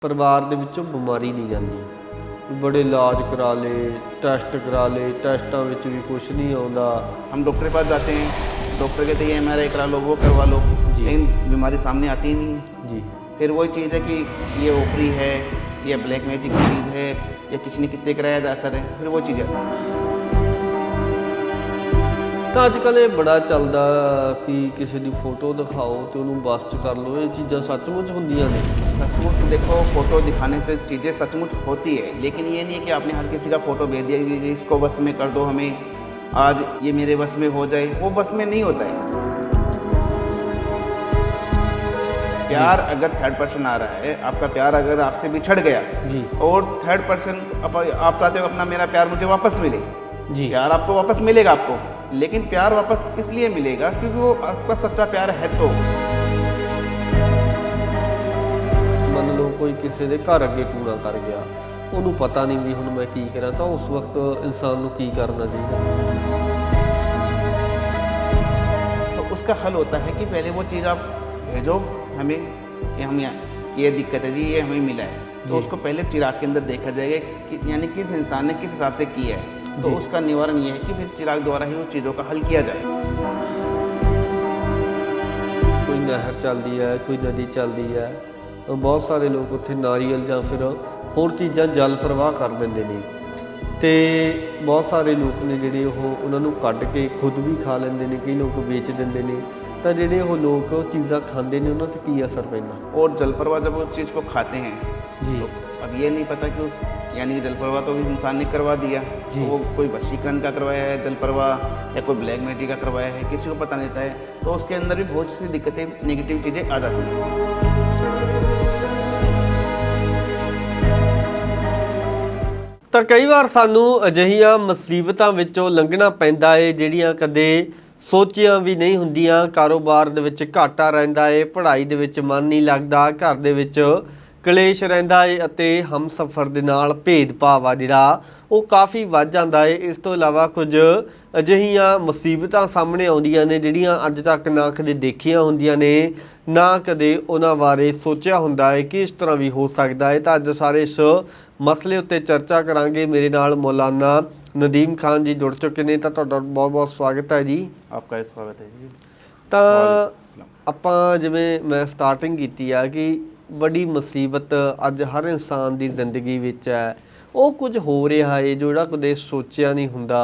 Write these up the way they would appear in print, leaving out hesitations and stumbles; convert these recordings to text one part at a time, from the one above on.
ਪਰਿਵਾਰ ਦੇ ਵਿੱਚੋਂ ਬਿਮਾਰੀ ਨਹੀਂ ਜਾਂਦੀ। ਬੜੇ ਇਲਾਜ ਕਰਾ ਲਏ, ਟੈਸਟ करा ले, ਟੈਸਟਾਂ ਵਿੱਚ ਵੀ ਕੁਛ नहीं ਆਉਂਦਾ। हम डॉक्टर के पास जाते हैं, डॉक्टर कहते हैं MRI करा लो, वो करवा लो, जी। लेकिन बीमारी सामने आती ही नहीं है। जी। फिर वही चीज़ है कि ये ओपरी है, ये ब्लैक मैजिक की चीज़ है, या किसी ने कितने कराया था असर है, फिर वो चीज़ आती है। ਤਾਂ ਅੱਜ ਕੱਲ੍ਹ ਇਹ ਬੜਾ ਚੱਲਦਾ ਕਿ ਕਿਸੇ ਦੀ ਫੋਟੋ ਦਿਖਾਓ ਤੇ ਉਹਨੂੰ ਬਸ 'ਚ ਕਰ ਲਓ। ਇਹ ਚੀਜ਼ਾਂ ਸੱਚਮੁੱਚ ਹੁੰਦੀਆਂ ਨੇ? सचमुच देखो, फोटो दिखाने से चीज़ें सचमुच होती है, लेकिन ये नहीं है कि आपने हर किसी का फ़ोटो भेज दिया कि इसको बस में कर दो, हमें आज ये मेरे बस में हो जाए, वो बस में नहीं होता है। प्यार अगर थर्ड पर्सन आ रहा है, आपका प्यार अगर आपसे बिछड़ गया जी। और थर्ड पर्सन आप चाहते हो अपना मेरा प्यार मुझे वापस मिले, जी। प्यार आपको वापस मिलेगा आपको, लेकिन प्यार वापस इसलिए मिलेगा क्योंकि वो आपका सच्चा प्यार है। तो ਮੰਨ ਲਓ ਕੋਈ ਕਿਸੇ ਦੇ ਘਰ ਅੱਗੇ ਕੂੜਾ ਕਰ ਗਿਆ, ਉਹਨੂੰ ਪਤਾ ਨਹੀਂ ਵੀ ਹੁਣ ਮੈਂ ਕੀ ਕਰਾਂ, ਤਾਂ ਉਸ ਵਕਤ ਇਨਸਾਨ ਨੂੰ ਕੀ ਕਰਨਾ ਚਾਹੀਦਾ? तो उसका हल होता है कि पहले वो चीज़ आप भेजो हमें कि हम यहाँ ये दिक्कत है जी, ये हमें मिला है, तो जी। उसको पहले चिराग के अंदर देखा जाएगा कि यानी किस इंसान ने किस हिसाब से किया है, तो जी। उसका निवारण ये है कि फिर चिराग द्वारा ही उस चीज़ों का हल किया जाए। ਕੋਈ ਨਹਿਰ ਚੱਲਦੀ ਹੈ, ਕੋਈ ਨਦੀ ਚੱਲਦੀ ਹੈ, ਬਹੁਤ ਸਾਰੇ ਲੋਕ ਉੱਥੇ ਨਾਰੀਅਲ ਜਾਂ ਫਿਰ ਹੋਰ ਚੀਜ਼ਾਂ ਜਲ ਪ੍ਰਵਾਹ ਕਰ ਦਿੰਦੇ ਨੇ, ਅਤੇ ਬਹੁਤ ਸਾਰੇ ਲੋਕ ਨੇ ਜਿਹੜੇ ਉਹਨਾਂ ਨੂੰ ਕੱਢ ਕੇ ਖੁਦ ਵੀ ਖਾ ਲੈਂਦੇ ਨੇ, ਕਈ ਲੋਕ ਵੇਚ ਦਿੰਦੇ ਨੇ। ਤਾਂ ਜਿਹੜੇ ਉਹ ਲੋਕ ਉਹ ਚੀਜ਼ਾਂ ਖਾਂਦੇ ਨੇ ਉਹਨਾਂ 'ਤੇ ਕੀ ਅਸਰ ਪੈਂਦਾ? और जल प्रवाह जब उस चीज़ को खाते हैं जी। तो अब ये नहीं पता क्यों, यानी कि जल प्रवाह तो इंसान ने करवा दिया, जी। तो वो कोई वशीकरण का करवाया है जल प्रवाह या कोई ब्लैक मैजिक का करवाया है, किसी को पता नहीं रहता है, तो उसके अंदर भी बहुत सी दिक्कतें नेगेटिव चीज़ें आ जाती हैं। ਤਾਂ ਕਈ ਵਾਰ ਸਾਨੂੰ ਅਜਿਹੀਆਂ ਮੁਸੀਬਤਾਂ ਵਿੱਚੋਂ ਲੰਘਣਾ ਪੈਂਦਾ ਏ ਜਿਹੜੀਆਂ ਕਦੇ ਸੋਚੀਆਂ ਵੀ ਨਹੀਂ ਹੁੰਦੀਆਂ। ਕਾਰੋਬਾਰ ਦੇ ਵਿੱਚ ਘਾਟਾ ਰਹਿੰਦਾ ਏ, ਪੜ੍ਹਾਈ ਦੇ ਵਿੱਚ ਮਨ ਨਹੀਂ ਲੱਗਦਾ, ਘਰ ਦੇ ਵਿੱਚ ਕਲੇਸ਼ ਰਹਿੰਦਾ ਏ ਅਤੇ ਹਮਸਫ਼ਰ ਦੇ ਨਾਲ ਭੇਦਭਾਵ ਆ ਜਿਹੜਾ ਉਹ ਕਾਫੀ ਵੱਧ ਜਾਂਦਾ ਏ। ਇਸ ਤੋਂ ਇਲਾਵਾ ਕੁਝ ਅਜਿਹੀਆਂ ਮੁਸੀਬਤਾਂ ਸਾਹਮਣੇ ਆਉਂਦੀਆਂ ਨੇ ਜਿਹੜੀਆਂ ਅੱਜ ਤੱਕ ਨਾ ਕਦੇ ਦੇਖੀਆਂ ਹੁੰਦੀਆਂ ਨੇ, ਨਾ ਕਦੇ ਉਹਨਾਂ ਬਾਰੇ ਸੋਚਿਆ ਹੁੰਦਾ ਹੈ ਕਿ ਇਸ ਤਰ੍ਹਾਂ ਵੀ ਹੋ ਸਕਦਾ ਹੈ। ਤਾਂ ਅੱਜ ਸਾਰੇ ਇਸ ਮਸਲੇ ਉੱਤੇ ਚਰਚਾ ਕਰਾਂਗੇ। ਮੇਰੇ ਨਾਲ ਮੌਲਾਨਾ ਨਦੀਮ ਖਾਨ ਜੀ ਜੁੜ ਚੁੱਕੇ ਨੇ, ਤਾਂ ਤੁਹਾਡਾ ਬਹੁਤ ਬਹੁਤ ਸਵਾਗਤ ਹੈ ਜੀ। आपका स्वागत है जी। ਤਾਂ ਆਪਾਂ ਜਿਵੇਂ ਮੈਂ ਸਟਾਰਟਿੰਗ ਕੀਤੀ ਆ ਕਿ ਬੜੀ ਮੁਸੀਬਤ ਅੱਜ ਹਰ ਇਨਸਾਨ ਦੀ ਜ਼ਿੰਦਗੀ ਵਿੱਚ ਹੈ, ਉਹ ਕੁਝ ਹੋ ਰਿਹਾ ਹੈ ਜੋ ਜਿਹੜਾ ਕਦੇ ਸੋਚਿਆ ਨਹੀਂ ਹੁੰਦਾ।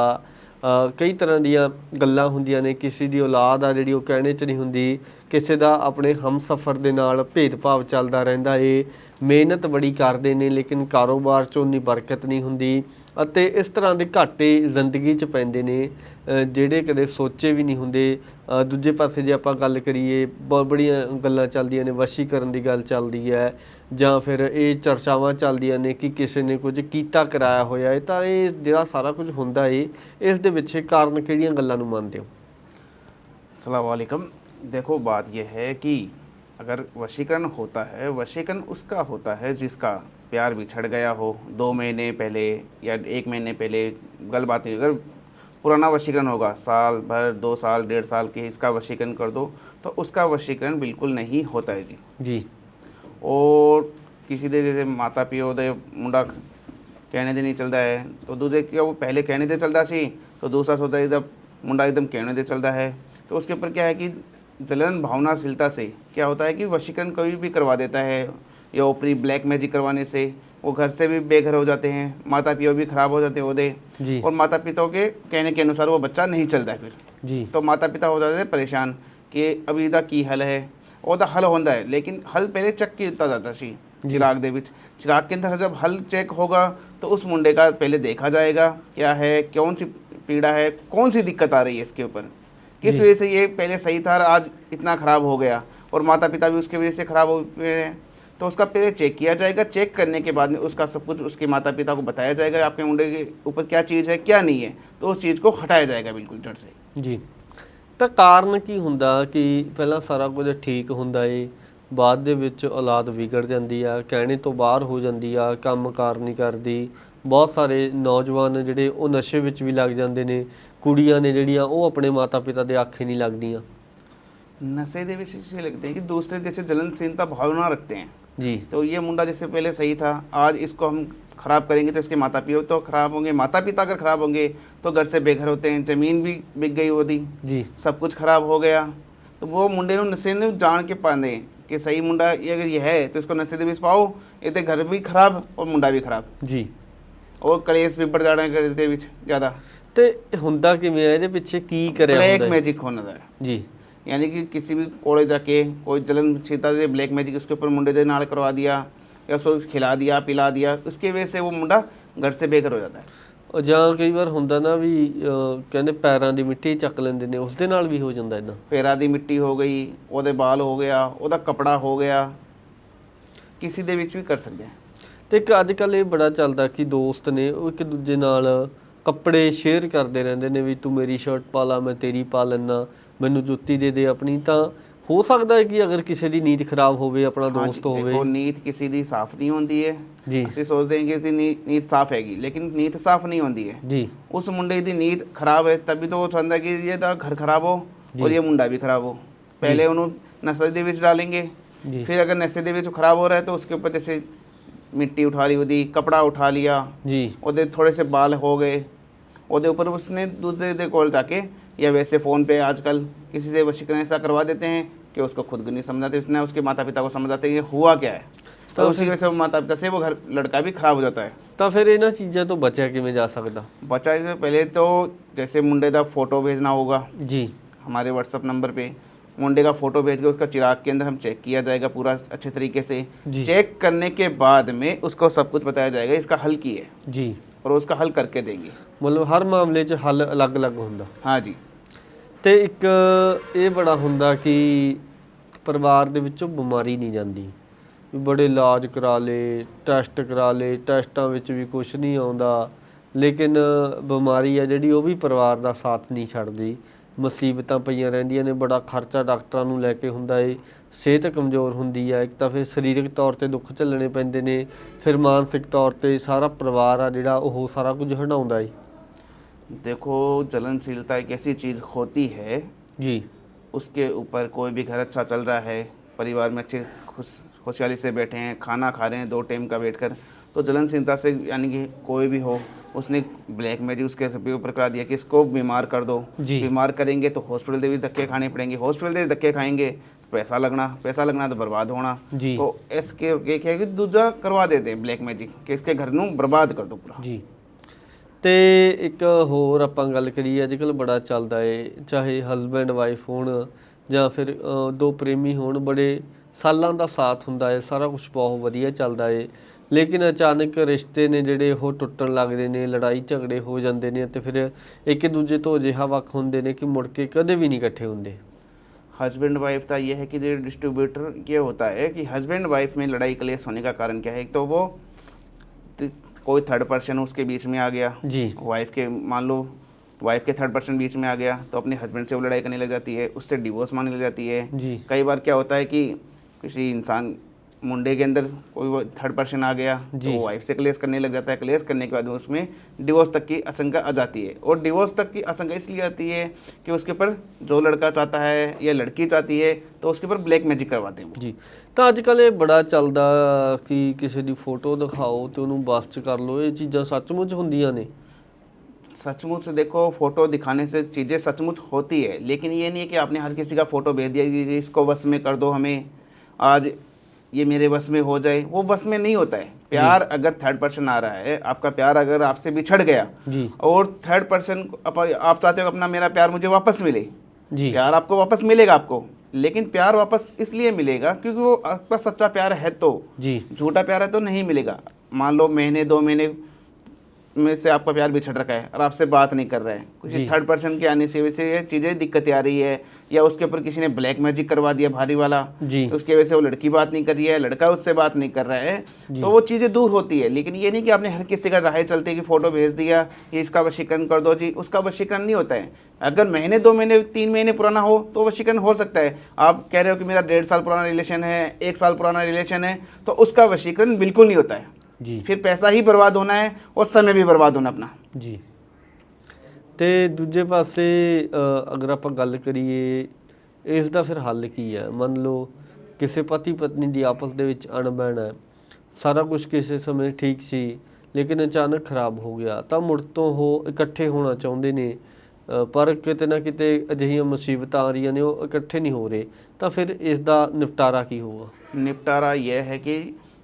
ਕਈ ਤਰ੍ਹਾਂ ਦੀਆਂ ਗੱਲਾਂ ਹੁੰਦੀਆਂ ਨੇ, ਕਿਸੇ ਦੀ ਔਲਾਦ ਆ ਜਿਹੜੀ ਉਹ ਕਹਿਣੇ 'ਚ ਨਹੀਂ ਹੁੰਦੀ, ਕਿਸੇ ਦਾ ਆਪਣੇ ਹਮਸਫ਼ਰ ਦੇ ਨਾਲ ਭੇਦਭਾਵ ਚੱਲਦਾ ਰਹਿੰਦਾ ਏ, ਮਿਹਨਤ ਬੜੀ ਕਰਦੇ ਨੇ ਲੇਕਿਨ ਕਾਰੋਬਾਰ 'ਚ ਉਨੀ ਬਰਕਤ ਨਹੀਂ ਹੁੰਦੀ, ਅਤੇ ਇਸ ਤਰ੍ਹਾਂ ਦੇ ਘਾਟੇ ਜ਼ਿੰਦਗੀ 'ਚ ਪੈਂਦੇ ਨੇ ਜਿਹੜੇ ਕਦੇ ਸੋਚੇ ਵੀ ਨਹੀਂ ਹੁੰਦੇ। ਦੂਜੇ ਪਾਸੇ ਜੇ ਆਪਾਂ ਗੱਲ ਕਰੀਏ, ਬੜੀਆਂ ਗੱਲਾਂ ਚੱਲਦੀਆਂ ਨੇ, ਵਸ਼ੀਕਰਨ ਦੀ ਗੱਲ ਚੱਲਦੀ ਹੈ, ਜਾਂ ਫਿਰ ਇਹ ਚਰਚਾਵਾਂ ਚੱਲਦੀਆਂ ਨੇ ਕਿ ਕਿਸੇ ਨੇ ਕੁਝ ਕੀਤਾ ਕਰਾਇਆ ਹੋਇਆ ਹੈ। ਤਾਂ ਇਹ ਜਿਹੜਾ ਸਾਰਾ ਕੁਝ ਹੁੰਦਾ ਏ, ਇਸ ਦੇ ਪਿੱਛੇ ਕਾਰਨ ਕਿਹੜੀਆਂ ਗੱਲਾਂ ਨੂੰ ਮੰਨਦੇ ਹੋ? अस्सलाम वालेकुम। देखो बात यह है कि अगर वशीकरण होता है, वशीकरण उसका होता है जिसका प्यार बिछड़ गया हो 2 महीने पहले या 1 महीने पहले गलबात। अगर पुराना वशीकरण होगा, साल भर 2 साल 1.5 साल के, इसका वशीकरण कर दो तो उसका वशीकरण बिल्कुल नहीं होता है जी। जी। और किसी दे जैसे माता पिओ दे मुंडा कहने दे नहीं चलता है, तो दूसरे क्या वो पहले कहने दे चलता सी, तो दूसरा सोचता है एकदम मुंडा एकदम कहने दे चलता है। तो उसके ऊपर क्या है कि जलन भावनाशीलता से क्या होता है कि वशीकरण कोई भी करवा देता है, या ऊपरी ब्लैक मैजिक करवाने से वो घर से भी बेघर हो जाते हैं, माता पिता भी ख़राब हो जाते हैं ओदे, जी। और माता पिता के कहने के अनुसार वो बच्चा नहीं चलता है फिर। जी। तो माता पिता हो जाते हैं परेशान कि अब ਇਹਦਾ ਕੀ हल है। ਉਹਦਾ हल होता है, लेकिन हल पहले चेक किया जाता सी चिराग दे विच। चिराग के अंदर जब हल चेक होगा तो उस मुंडे का पहले देखा जाएगा क्या है, कौन सी पीड़ा है, कौन सी दिक्कत आ रही है इसके ऊपर, किस वजह से ये पहले सही था आज इतना ख़राब हो गया, और माता पिता भी उसके वजह से ख़राब हो गए हैं। तो उसका पहले चेक किया जाएगा। चेक करने के बाद में उसका सब कुछ उसके माता पिता को बताया जाएगा आपके मुंडे के ऊपर क्या चीज़ है क्या नहीं है, तो उस चीज़ को हटाया जाएगा बिल्कुल जड़ से। ਜੀ। ਤਾਂ ਕਾਰਨ ਕੀ ਹੁੰਦਾ ਕਿ ਪਹਿਲਾਂ ਸਾਰਾ ਕੁਝ ਠੀਕ ਹੁੰਦਾ ਏ, ਬਾਅਦ ਦੇ ਵਿੱਚ ਔਲਾਦ ਵਿਗੜ ਜਾਂਦੀ ਆ, ਕਹਿਣੇ ਤੋਂ ਬਾਹਰ ਹੋ ਜਾਂਦੀ ਆ, ਕੰਮ ਕਾਰ ਨਹੀਂ ਕਰਦੀ। ਬਹੁਤ ਸਾਰੇ ਨੌਜਵਾਨ ਜਿਹੜੇ ਉਹ ਨਸ਼ੇ ਵਿੱਚ ਵੀ ਲੱਗ ਜਾਂਦੇ ਨੇ, ਕੁੜੀਆਂ ਨੇ ਜਿਹੜੀਆਂ ਉਹ ਆਪਣੇ ਮਾਤਾ ਪਿਤਾ ਦੇ ਆਖੇ ਨਹੀਂ ਲੱਗਦੀਆਂ। नशे दे विशेष ये लगते हैं कि दूसरे जैसे जलनशीलता भावना रखते हैं, जी तो ये मुंडा जैसे पहले सही था, आज इसको हम ख़राब करेंगे तो इसके माता पिता तो ख़राब होंगे, माता पिता अगर ख़राब होंगे तो घर से बेघर होते हैं, ज़मीन भी बिक गई होती, जी सब कुछ ख़राब हो गया। तो वो मुंडे नशे ने जान के पाने कि सही मुंडा ये अगर ये है तो इसको नशे दे पाओ, ये घर भी खराब और मुंडा भी खराब, जी। और ਕਲੇਸ਼ ਵੀ बढ़ ਜਾਣਾ ਘਰ ਦੇ ਵਿੱਚ ज़्यादा। ਤੇ ਹੁੰਦਾ ਕਿਵੇਂ ਆ, ਇਹਦੇ ਪਿੱਛੇ ਕੀ ਕਰਿਆ ब्लैक ਹੁੰਦਾ ਹੈ? मैजिक होना था, जी यानी कि किसी भी कोड़े जाके कोई जलन छीता से ब्लैक मैजिक उसके ऊपर मुंडे के नाल करवा दिया या उसको खिला दिया पिला दिया, उसकी वजह से वो मुंडा घर से बेघर हो जाता है। ਉਹ ਜਾਂ ਕਈ ਵਾਰ ਹੁੰਦਾ ਨਾ ਵੀ ਕਹਿੰਦੇ ਪੈਰਾਂ ਦੀ ਮਿੱਟੀ ਚੱਕ ਲੈਂਦੇ ਨੇ, ਉਸ ਦੇ ਨਾਲ ਵੀ ਹੋ ਜਾਂਦਾ ਇਦਾਂ। पैरां दी मिट्टी हो गई, ਉਹਦੇ बाल हो गया, ਉਹਦਾ कपड़ा हो गया, किसी ਦੇ ਵਿੱਚ ਵੀ ਕਰ ਸਕਦੇ हैं। ਤੇ ਇੱਕ ਅੱਜ ਕੱਲ੍ਹ ਇਹ ਬੜਾ ਚੱਲਦਾ ਕਿ ਦੋਸਤ ਨੇ ਉਹ ਇੱਕ ਦੂਜੇ ਨਾਲ ਕੱਪੜੇ ਸ਼ੇਅਰ ਕਰਦੇ ਰਹਿੰਦੇ ਨੇ ਵੀ ਤੂੰ ਮੇਰੀ ਸ਼ਰਟ ਪਾ ਲਾ, ਮੈਂ ਤੇਰੀ ਪਾ ਲੈਣਾ, ਮੈਨੂੰ ਜੁੱਤੀ ਦੇ ਦੇ ਆਪਣੀ। ਤਾਂ ਹੋ ਸਕਦਾ ਹੈ ਕਿ ਅਗਰ ਕਿਸੇ ਦੀ ਨੀਤ ਖਰਾਬ ਹੋਵੇ, ਆਪਣਾ हाँ ਦੋਸਤ जी, ਹੋਵੇ। देखो नीत किसी ਦੀ ਸਾਫ਼ ਨਹੀਂ ਹੁੰਦੀ ਹੈ। ਜੀ ਅਸੀਂ ਸੋਚਦੇ ਹਾਂ ਕਿ ਇਸਦੀ ਨੀਤ ਸਾਫ਼ ਹੈਗੀ, ਲੇਕਿਨ ਨੀਤ ਸਾਫ਼ ਨਹੀਂ ਹੁੰਦੀ ਹੈ। जी उस मुंडे की नीयत खराब है, तभी तो वो चाहता है कि ये तो घर खराब हो और ये मुंडा भी खराब हो। पहले उन्होंने नशे ਦੇ ਵਿੱਚ डालेंगे, जी फिर अगर नशे ਦੇ ਵਿੱਚ खराब हो रहा है तो उसके ऊपर जैसे मिट्टी उठा ली, ਉਹਦੀ कपड़ा उठा लिया, जी ਉਹਦੇ थोड़े से बाल हो गए, ਉਹਦੇ ऊपर उसने दूसरे के कोल जाके या वैसे फ़ोन पे आजकल किसी से वशीकरण ऐसा करवा देते हैं कि उसको खुद को नहीं समझाते, उसने उसके माता पिता को समझाते हैं ये हुआ क्या है, तो उसी वजह से वो माता पिता से वो घर लड़का भी खराब हो जाता है। ਤਾਂ ਫਿਰ ਇਹਨਾਂ ਚੀਜ਼ਾਂ ਤੋਂ ਬਚਿਆ ਕਿਵੇਂ ਜਾ ਸਕਦਾ? बच्चा से पहले तो जैसे मुंडे का फ़ोटो भेजना होगा जी हमारे व्हाट्सअप नंबर पे, मुंडे का फ़ोटो भेज के उसका चिराग के अंदर हम चेक किया जाएगा पूरा अच्छे तरीके से। जी चेक करने के बाद में उसको सब कुछ बताया जाएगा इसका हल की है, जी और उसका हल करके देंगे। ਮਤਲਬ ਹਰ ਮਾਮਲੇ 'ਚ ਹੱਲ ਅਲੱਗ-ਅਲੱਗ ਹੁੰਦਾ। हाँ जी, ਤੇ ਇੱਕ ਇਹ ਬੜਾ ਹੁੰਦਾ ਕਿ ਪਰਿਵਾਰ ਦੇ ਵਿੱਚੋਂ ਬਿਮਾਰੀ ਨਹੀਂ ਜਾਂਦੀ, ਵੀ ਬੜੇ ਇਲਾਜ ਕਰਾ ਲਏ, ਟੈਸਟ ਕਰਾ ਲਏ, ਟੈਸਟਾਂ ਵਿੱਚ ਵੀ ਕੁਝ ਨਹੀਂ ਆਉਂਦਾ, ਲੇਕਿਨ ਬਿਮਾਰੀ ਆ ਜਿਹੜੀ ਉਹ ਵੀ ਪਰਿਵਾਰ ਦਾ ਸਾਥ ਨਹੀਂ ਛੱਡਦੀ, ਮੁਸੀਬਤਾਂ ਪਈਆਂ ਰਹਿੰਦੀਆਂ ਨੇ, ਬੜਾ ਖਰਚਾ ਡਾਕਟਰਾਂ ਨੂੰ ਲੈ ਕੇ ਹੁੰਦਾ ਏ, ਸਿਹਤ ਕਮਜ਼ੋਰ ਹੁੰਦੀ ਆ, ਇੱਕ ਤਾਂ ਫਿਰ ਸਰੀਰਕ ਤੌਰ 'ਤੇ ਦੁੱਖ ਝੱਲਣੇ ਪੈਂਦੇ ਨੇ, ਫਿਰ ਮਾਨਸਿਕ ਤੌਰ 'ਤੇ ਸਾਰਾ ਪਰਿਵਾਰ ਆ ਜਿਹੜਾ ਉਹ ਸਾਰਾ ਕੁਝ ਹੰਢਾਉਂਦਾ ਏ। देखो जलनशीलता एक ऐसी चीज़ होती है, जी उसके ऊपर कोई भी घर अच्छा चल रहा है, परिवार में अच्छे खुशहाली से बैठे हैं, खाना खा रहे हैं 2 टाइम का बैठ कर, तो जलनशीलता से यानी कि कोई भी हो उसने ब्लैक मैजिक उसके ऊपर करा दिया कि इसको बीमार कर दो, जी बीमार करेंगे तो हॉस्पिटल से भी धक्के खाने पड़ेंगे, हॉस्पिटल से धक्के खाएंगे तो पैसा लगना तो बर्बाद होना। जी तो इसके ये क्या है कि दूसरा करवा देते हैं ब्लैक मैजिक कि इसके घर ਨੂੰ बर्बाद कर दो पूरा। ਜੀ ਤੇ ਇੱਕ ਹੋਰ ਆਪਾਂ ਗੱਲ ਕਰੀਏ, ਅੱਜ ਕੱਲ੍ਹ ਬੜਾ ਚੱਲਦਾ ਏ, ਚਾਹੇ ਹਸਬੈਂਡ ਵਾਈਫ ਹੋਣ ਜਾਂ ਫਿਰ ਦੋ ਪ੍ਰੇਮੀ ਹੋਣ, ਬੜੇ ਸਾਲਾਂ ਦਾ ਸਾਥ ਹੁੰਦਾ ਏ, ਸਾਰਾ ਕੁਝ ਬਹੁਤ ਵਧੀਆ ਚੱਲਦਾ ਏ, ਲੇਕਿਨ ਅਚਾਨਕ ਰਿਸ਼ਤੇ ਨੇ ਜਿਹੜੇ ਉਹ ਟੁੱਟਣ ਲੱਗਦੇ ਨੇ, ਲੜਾਈ ਝਗੜੇ ਹੋ ਜਾਂਦੇ ਨੇ, ਤੇ ਫਿਰ ਇੱਕ ਦੂਜੇ ਤੋਂ ਅਜਿਹਾ ਵੱਖ ਹੁੰਦੇ ਨੇ ਕਿ ਮੁੜ ਕੇ ਕਦੇ ਵੀ ਨਹੀਂ ਇਕੱਠੇ ਹੁੰਦੇ। हस्बैंड वाइफ का ये है कि डिस्ट्रीब्यूटर ये होता है कि हस्बैंड वाइफ में लड़ाई क्लेश होने का कारण क्या है, एक तो वो कोई थर्ड पर्सन उसके बीच में आ गया, जी वाइफ के मान लो वाइफ के थर्ड पर्सन बीच में आ गया तो अपने हस्बैंड से वो लड़ाई करने लग जाती है, उससे डिवोर्स मांगने लग जाती है। जी कई बार क्या होता है कि किसी इंसान मुंडे के अंदर कोई थर्ड पर्सन आ गया तो जी। वो वाइफ से क्लेश करने लग जाता है, क्लेश करने के बाद उसमें डिवोर्स तक की आशंका आ जाती है। और डिवोर्स तक की आशंका इसलिए आती है कि उसके ऊपर जो लड़का चाहता है या लड़की चाहती है तो उसके ऊपर ब्लैक मैजिक करवाते हैं वो। ਜੀ ਤਾਂ ਅੱਜ ਕੱਲ੍ਹ ਇਹ ਬੜਾ ਚੱਲਦਾ ਕਿ ਕਿਸੇ ਦੀ ਫੋਟੋ ਦਿਖਾਓ ਤੇ ਉਹਨੂੰ ਬਸ 'ਚ ਕਰ ਲਓ, ਇਹ ਚੀਜ਼ਾਂ ਸੱਚਮੁੱਚ ਹੁੰਦੀਆਂ ਨੇ? सचमुच देखो फोटो दिखाने से चीज़ें सचमुच होती है, लेकिन ये नहीं है कि आपने हर किसी का फ़ोटो भेज दिया कि इसको बस में कर दो, हमें आज ये मेरे बस में हो जाए, वो बस में नहीं होता है। प्यार अगर थर्ड पर्सन आ रहा है, आपका प्यार अगर आपसे बिछड़ गया जी और थर्ड पर्सन आप चाहते हो अपना मेरा प्यार मुझे वापस मिले, जी प्यार आपको वापस मिलेगा आपको, लेकिन प्यार वापस इसलिए मिलेगा क्योंकि वो आपका सच्चा प्यार है, तो जी झूठा प्यार है तो नहीं मिलेगा। मान लो महीने 2 महीने में से आपका प्यार बिछड़ रखा है और आपसे बात नहीं कर रहा है, कुछ जी। थर्ड पर्सन के आने से वजह से ये चीज़ें दिक्कतें आ रही है, या उसके ऊपर किसी ने ब्लैक मैजिक करवा दिया भारी वाला, जी उसकी वजह से वो लड़की बात नहीं कर रही है, लड़का उससे बात नहीं कर रहा है, तो वो चीज़ें दूर होती है। लेकिन ये नहीं कि आपने हर किसी का राह चलते कि फ़ोटो भेज दिया कि इसका वशीकरण कर दो जी, उसका वशीकरण नहीं होता है। अगर महीने 2 महीने 3 महीने पुराना हो तो वशीकरण हो सकता है। आप कह रहे हो कि मेरा 1.5 साल पुराना रिलेशन है, 1 साल पुराना रिलेशन है, तो उसका वशीकरण बिल्कुल नहीं होता है। जी फिर पैसा ही बर्बाद होना है और समय भी बर्बाद होना अपना। ਜੀ ਤੇ ਦੂਜੇ ਪਾਸੇ ਅਗਰ ਆਪਾਂ ਗੱਲ ਕਰੀਏ ਇਸ ਦਾ ਫਿਰ ਹੱਲ ਕੀ ਹੈ? ਮੰਨ ਲਓ ਕਿਸੇ ਪਤੀ ਪਤਨੀ ਦੀ ਆਪਸ ਦੇ ਵਿੱਚ ਅਣਬਣ ਹੈ, ਸਾਰਾ ਕੁਝ ਕਿਸੇ ਸਮੇਂ ਠੀਕ ਸੀ ਲੇਕਿਨ ਅਚਾਨਕ ਖਰਾਬ ਹੋ ਗਿਆ, ਤਾਂ ਮੁੜ ਤੋਂ ਉਹ ਇਕੱਠੇ ਹੋਣਾ ਚਾਹੁੰਦੇ ਨੇ, ਪਰ ਕਿਤੇ ਨਾ ਕਿਤੇ ਅਜਿਹੀਆਂ ਮੁਸੀਬਤਾਂ ਆ ਰਹੀਆਂ ਨੇ, ਉਹ ਇਕੱਠੇ ਨਹੀਂ ਹੋ ਰਹੇ, ਤਾਂ ਫਿਰ ਇਸ ਦਾ ਨਿਪਟਾਰਾ ਕੀ ਹੋਊਗਾ? निपटारा यह है कि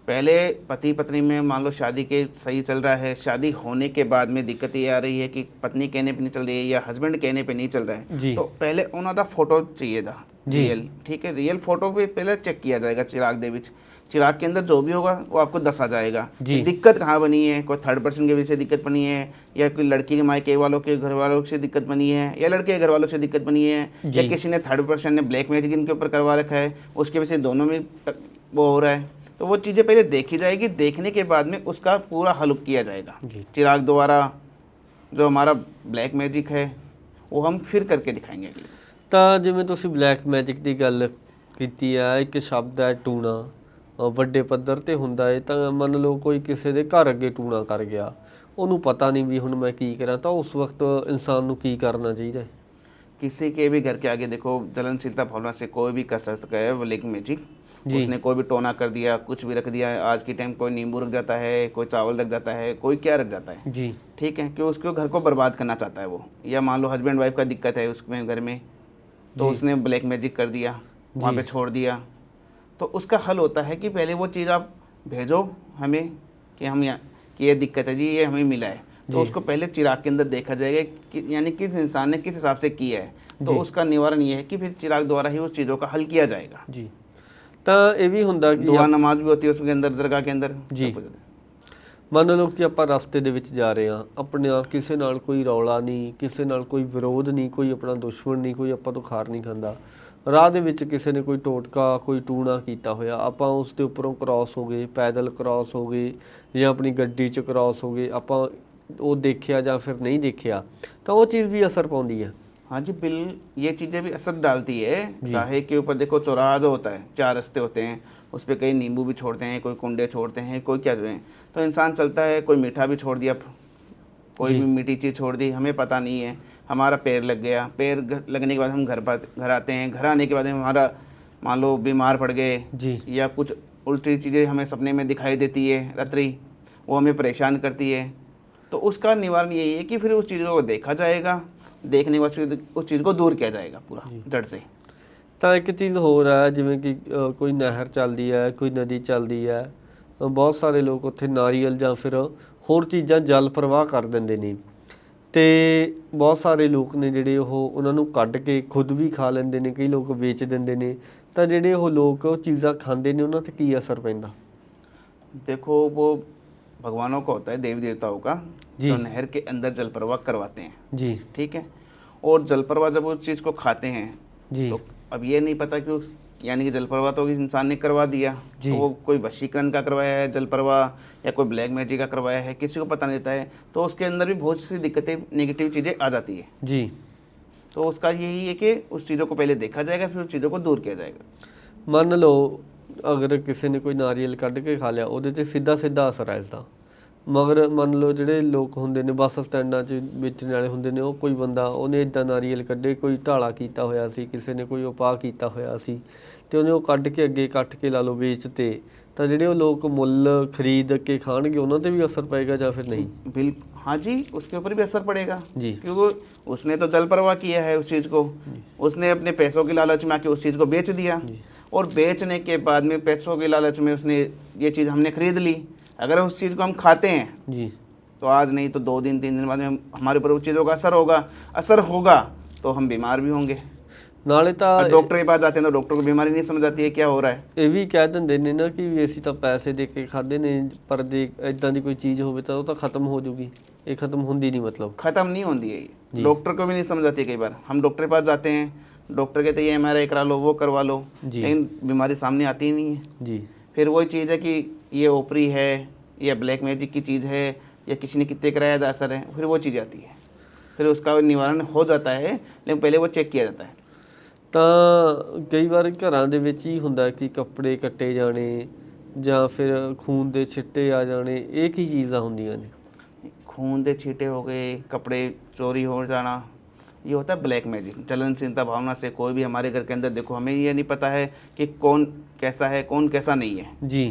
पहले पति पत्नी में मान लो शादी के सही चल रहा है, शादी होने के बाद में दिक्कत ये आ रही है कि पत्नी कहने पे नहीं चल रही है या हस्बैंड कहने पे नहीं चल रहा है, जी। तो पहले उन्होंने फोटो चाहिए था जी। रियल, ठीक है, रियल फोटो पे पहले चेक किया जाएगा चिराग दे विच। चिराग के अंदर जो भी होगा वो आपको दसा जाएगा जी। कि दिक्कत कहाँ बनी है, कोई थर्ड पर्सन के वजह से दिक्कत बनी है, या कोई लड़की के मायके वालों के घर वालों से दिक्कत बनी है, या लड़के के घर वालों से दिक्कत बनी है, जी। या किसी ने थर्ड पर्सन ने ब्लैक मैजिक इनके ऊपर करवा रखा है, उसके वजह से दोनों में वो हो रहा है। तो वो चीज़ें पहले देखी जाएगी, देखने के बाद में उसका पूरा हल किया जाएगा जी। चिराग द्वारा। जो हमारा ब्लैक मैजिक है वो हम फिर करके दिखाएंगे अगले। ਤਾਂ ਜਿਵੇਂ ਤੁਸੀਂ ਬਲੈਕ ਮੈਜਿਕ ਦੀ ਗੱਲ ਕੀਤੀ ਆ, ਇੱਕ ਸ਼ਬਦ ਹੈ ਟੂਣਾ, ਵੱਡੇ ਪੱਧਰ ਤੇ ਹੁੰਦਾ ਹੈ। ਤਾਂ ਮੰਨ ਲਓ ਕੋਈ ਕਿਸੇ ਦੇ ਘਰ ਅੱਗੇ ਟੂਣਾ ਕਰ ਗਿਆ, ਉਹਨੂੰ ਪਤਾ ਨਹੀਂ ਵੀ ਹੁਣ ਮੈਂ ਕੀ ਕਰਾਂ, ਤਾਂ ਉਸ ਵਕਤ ਇਨਸਾਨ ਨੂੰ ਕੀ ਕਰਨਾ ਚਾਹੀਦਾ ਹੈ? किसी के भी घर के आगे देखो, जलनशीलता भावना से कोई भी कर सकता है ब्लैक मैजिक। जी। उसने कोई भी टोना कर दिया, कुछ भी रख दिया, आज के टाइम कोई नींबू रख जाता है, कोई चावल रख जाता है, कोई क्या रख जाता है, जी। ठीक है, कि उसको घर को बर्बाद करना चाहता है वो, या मान लो हस्बैंड वाइफ का दिक्कत है उसमें घर में, तो जी। उसने ब्लैक मैजिक कर दिया, वहाँ जी। पे छोड़ दिया, तो उसका हल होता है कि पहले वो चीज़ आप भेजो हमें कि हम यहाँ कि ये दिक्कत है जी, ये हमें मिला है, तो जी। उसको पहले चिराग के अंदर देखा जाएगा कि यानी किस इंसान ने किस हिसाब से किया है, तो जी। उसका निवारण ये है कि फिर चिराग द्वारा ही उस चीज़ों का हल किया जाएगा। ਜੀ। ਤਾਂ ਇਹ ਵੀ ਹੁੰਦਾ ਕਿ दुआ नमाज भी होती है उसके अंदर, दरगाह के अंदर जी। सब कुछ होता है। ਮੰਨ ਲਓ ਕਿ ਆਪਾਂ ਰਸਤੇ ਦੇ ਵਿੱਚ ਜਾ ਰਹੇ ਹਾਂ, ਆਪਣੇ ਨਾਲ ਕਿਸੇ ਨਾਲ ਕੋਈ ਰੌਲਾ ਨਹੀਂ, ਕਿਸੇ ਨਾਲ ਕੋਈ ਵਿਰੋਧ ਨਹੀਂ, ਕੋਈ ਆਪਣਾ ਦੁਸ਼ਮਣ ਨਹੀਂ, ਕੋਈ ਆਪਾਂ ਤੋਂ ਖਾਰ ਨਹੀਂ ਖਾਂਦਾ, ਰਾਹ ਦੇ ਵਿੱਚ ਕਿਸੇ ਨੇ ਕੋਈ ਟੋਟਕਾ ਕੋਈ ਟੂਣਾ ਕੀਤਾ ਹੋਇਆ, ਆਪਾਂ ਉਸ ਦੇ ਉੱਪਰੋਂ ਕ੍ਰਾਸ ਹੋ ਗਏ, ਪੈਦਲ ਕ੍ਰਾਸ ਹੋ ਗਏ ਜਾਂ ਆਪਣੀ ਗੱਡੀ 'ਚ ਕ੍ਰਾਸ ਹੋ ਗਏ, ਆਪਾਂ ਉਹ ਦੇਖਿਆ ਜਾਂ ਫਿਰ ਨਹੀਂ ਦੇਖਿਆ, ਤਾਂ ਉਹ ਚੀਜ਼ ਵੀ ਅਸਰ ਪਾਉਂਦੀ ਹੈ। हाँ जी, बिल ये चीज़ें भी असर डालती है। जी। राहे के ऊपर देखो चौराहा जो होता है, 4 रास्ते होते हैं, उस पर कई नींबू भी छोड़ते हैं, कोई कुंडे छोड़ते हैं, कोई क्या जो है, तो इंसान चलता है, कोई मीठा भी छोड़ दिया, कोई जी। भी मीठी चीज़ छोड़ दी, हमें पता नहीं है, हमारा पैर लग गया, पैर लगने के बाद हम घर आते हैं, घर आने के बाद हमारा मान लो बीमार पड़ गए, जी। या कुछ उल्टी चीज़ें हमें सपने में दिखाई देती है रात्रि, वो हमें परेशान करती है, तो उसका निवारण यही है कि फिर उस चीज़ों को देखा जाएगा, देखने के बाद फिर उस चीज़ को दूर किया जाएगा पूरा जड़ से। ਤਾਂ ਇੱਕ ਚੀਜ਼ ਹੋਰ ਹੈ, ਜਿਵੇਂ ਕਿ ਕੋਈ ਨਹਿਰ ਚੱਲਦੀ ਹੈ, ਕੋਈ ਨਦੀ ਚੱਲਦੀ ਹੈ, ਬਹੁਤ ਸਾਰੇ ਲੋਕ ਉੱਥੇ ਨਾਰੀਅਲ ਜਾਂ ਫਿਰ ਹੋਰ ਚੀਜ਼ਾਂ ਜਲ ਪ੍ਰਵਾਹ ਕਰ ਦਿੰਦੇ ਨੇ, ਅਤੇ ਬਹੁਤ ਸਾਰੇ ਲੋਕ ਨੇ ਜਿਹੜੇ ਉਹਨਾਂ ਨੂੰ ਕੱਢ ਕੇ ਖੁਦ ਵੀ ਖਾ ਲੈਂਦੇ ਨੇ, ਕਈ ਲੋਕ ਵੇਚ ਦਿੰਦੇ ਨੇ, ਤਾਂ ਜਿਹੜੇ ਉਹ ਲੋਕ ਉਹ ਚੀਜ਼ਾਂ ਖਾਂਦੇ ਨੇ ਉਹਨਾਂ 'ਤੇ ਕੀ ਅਸਰ ਪੈਂਦਾ? देखो वो भगवानों का होता है, देवी देवताओं का, जी। जो नहर के अंदर जल प्रवाह करवाते हैं, जी। ठीक है, और जल प्रवाह जब उस चीज़ को खाते हैं, जी। तो अब ये नहीं पता कि यानी कि जल प्रवाह तो किसी इंसान ने करवा दिया, जी। तो वो कोई वशीकरण का करवाया है जल प्रवाह, या कोई ब्लैक मैजिक का करवाया है, किसी को पता नहीं रहता है, तो उसके अंदर भी बहुत सी दिक्कतें नेगेटिव चीज़ें आ जाती है। जी। तो उसका यही है कि उस चीज़ों को पहले देखा जाएगा, फिर उस चीज़ों को दूर किया जाएगा। ਮੰਨ ਲਓ ਅਗਰ ਕਿਸੇ ਨੇ ਕੋਈ ਨਾਰੀਅਲ ਕੱਢ ਕੇ ਖਾ ਲਿਆ, ਉਹਦੇ 'ਤੇ ਸਿੱਧਾ ਸਿੱਧਾ ਅਸਰ ਆ ਇਸਦਾ, ਮਗਰ ਮੰਨ ਲਓ ਜਿਹੜੇ ਲੋਕ ਹੁੰਦੇ ਨੇ ਬੱਸ ਸਟੈਂਡਾਂ 'ਚ ਵੇਚਣ ਵਾਲੇ ਹੁੰਦੇ ਨੇ, ਉਹ ਕੋਈ ਬੰਦਾ ਉਹਨੇ ਇੱਦਾਂ ਨਾਰੀਅਲ ਕੱਢੇ, ਕੋਈ ਢਾਲਾ ਕੀਤਾ ਹੋਇਆ ਸੀ, ਕਿਸੇ ਨੇ ਕੋਈ ਉਪਾਅ ਕੀਤਾ ਹੋਇਆ ਸੀ, ਅਤੇ ਉਹਨੇ ਉਹ ਕੱਢ ਕੇ ਅੱਗੇ ਕੱਟ ਕੇ ਲਾ ਲਓ ਵੇਚਤੇ, ਤਾਂ ਜਿਹੜੇ ਉਹ ਲੋਕ ਮੁੱਲ ਖਰੀਦ ਕੇ ਖਾਣਗੇ ਉਹਨਾਂ 'ਤੇ ਵੀ ਅਸਰ ਪਏਗਾ ਜਾਂ ਫਿਰ नहीं? बिल्कुल, हाँ जी, उसके ऊपर भी असर पड़ेगा जी। क्योंकि उसने तो जल प्रवाह किया है उस चीज़ को, उसने अपने पैसों की लालच में आके उस चीज़ को बेच दिया, और बेचने के बाद में पैसों की लालच में उसने ये चीज़ हमने खरीद ली, अगर उस चीज़ को हम खाते हैं जी। तो आज नहीं तो 2 दिन 3 दिन बाद में हमारे ऊपर उस चीज़ों का असर होगा तो हम बीमार भी होंगे। ਨਾਲੇ ਤਾਂ डॉक्टर के पास जाते हैं तो डॉक्टर को बीमारी नहीं समझ आती है क्या हो रहा है। ਇਹ ਵੀ ਕਹਿ ਦਿੰਦੇ ਨੇ ਨਾ ਕਿ ਵੀ ਅਸੀਂ ਤਾਂ ਪੈਸੇ ਦੇ ਕੇ ਖਾਦੇ ਨੇ, ਪਰ ਜੇ ਇੱਦਾਂ ਦੀ ਕੋਈ ਚੀਜ਼ ਹੋਵੇ ਤਾਂ ਉਹ ਤਾਂ ਖਤਮ ਹੋ ਜੂਗੀ, ਇਹ ਖਤਮ ਹੁੰਦੀ नहीं मतलब। ख़त्म नहीं होती है जी। ये, डॉक्टर को भी नहीं समझ आती है। कई बार हम डॉक्टर के पास जाते हैं, डॉक्टर कहते हैं ये MRI करा लो, वो करवा लो, जी। लेकिन बीमारी सामने आती ही नहीं है। जी। फिर वही चीज़ है कि ये ओपरी है या ब्लैक मैजिक की चीज़ है या किसी ने कितने कराया था असर है, फिर वो चीज़ आती है, फिर उसका निवारण हो जाता है, लेकिन पहले वो चेक किया जाता है। ਤਾਂ ਕਈ ਵਾਰ ਘਰਾਂ ਦੇ ਵਿੱਚ ਹੀ ਹੁੰਦਾ ਕਿ ਕੱਪੜੇ ਕੱਟੇ ਜਾਣੇ ਜਾਂ ਫਿਰ ਖੂਨ ਦੇ ਛਿੱਟੇ ਆ ਜਾਣੇ, ਇਹ ਕੀ ਚੀਜ਼ਾਂ ਹੁੰਦੀਆਂ ਨੇ? खून के छींटे हो गए, कपड़े चोरी हो जाना, ये होता है ब्लैक मैजिक। जलनशीलता भावना से कोई भी हमारे घर के अंदर देखो, हमें ये नहीं पता है कि कौन कैसा है कौन कैसा नहीं है, जी